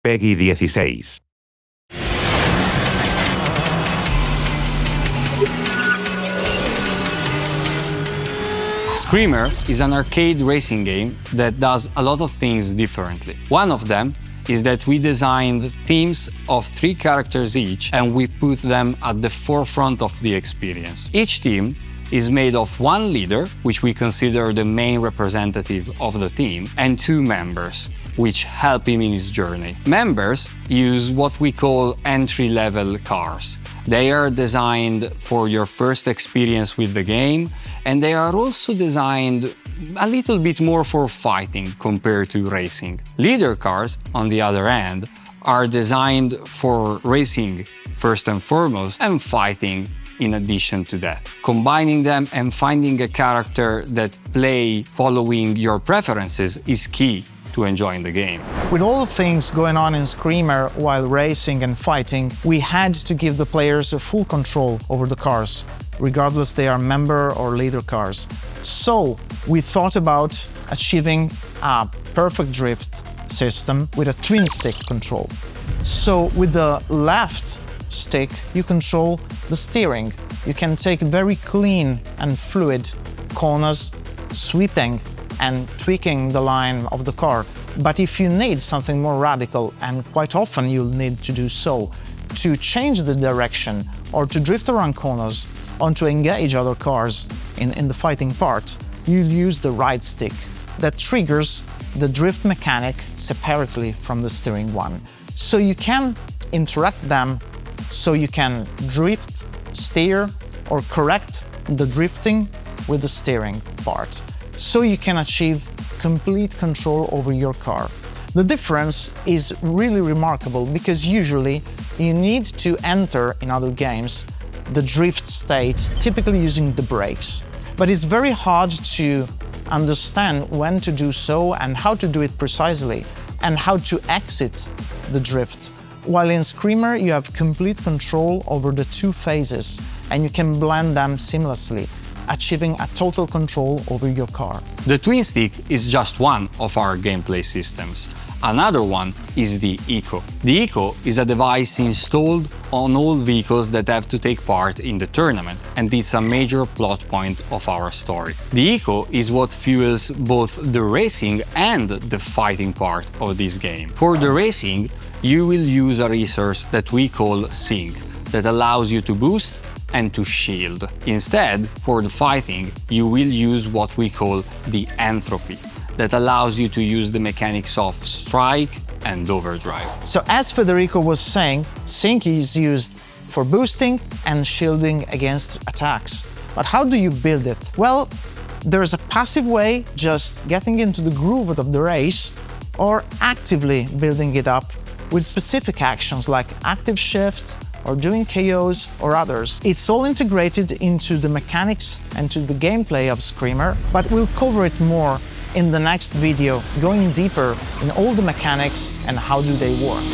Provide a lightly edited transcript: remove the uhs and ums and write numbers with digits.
PEGI 16. Screamer is an arcade racing game that does a lot of things differently. One of them is that we designed teams of 3 characters each and we put them at the forefront of the experience. Each team is made of 1 leader, which we consider the main representative of the team, and 2 members, which help him in his journey. Members use what we call entry-level cars. They are designed for your first experience with the game, and they are also designed a little bit more for fighting compared to racing. Leader cars, on the other hand, are designed for racing first and foremost, and fighting in addition to that. Combining them and finding a character that play following your preferences is key to enjoying the game. With all the things going on in Screamer while racing and fighting, we had to give the players a full control over the cars, regardless they are member or leader cars. So we thought about achieving a perfect drift system with a twin stick control. So with the left stick, you control the steering. You can take very clean and fluid corners, sweeping and tweaking the line of the car. But if you need something more radical, and quite often you'll need to do so, to change the direction or to drift around corners or to engage other cars in the fighting part, you'll use the right stick. That triggers the drift mechanic separately from the steering one. So you can interact them, so you can drift, steer, or correct the drifting with the steering part. So you can achieve complete control over your car. The difference is really remarkable because usually you need to enter in other games the drift state, typically using the brakes. But it's very hard to understand when to do so and how to do it precisely and how to exit the drift. While in Screamer you have complete control over the 2 phases and you can blend them seamlessly, achieving a total control over your car. The twin stick is just one of our gameplay systems. Another one is the Eco. The Eco is a device installed on all vehicles that have to take part in the tournament, and it's a major plot point of our story. The Eco is what fuels both the racing and the fighting part of this game. For the racing, you will use a resource that we call Sync, that allows you to boost and to shield. Instead, for the fighting, you will use what we call the entropy, that allows you to use the mechanics of strike and overdrive. So as Federico was saying, Sync is used for boosting and shielding against attacks. But how do you build it? Well, there's a passive way, just getting into the groove of the race, or actively building it up with specific actions like active shift, or doing KOs or others. It's all integrated into the mechanics and to the gameplay of Screamer, but we'll cover it more in the next video, going deeper in all the mechanics and how do they work.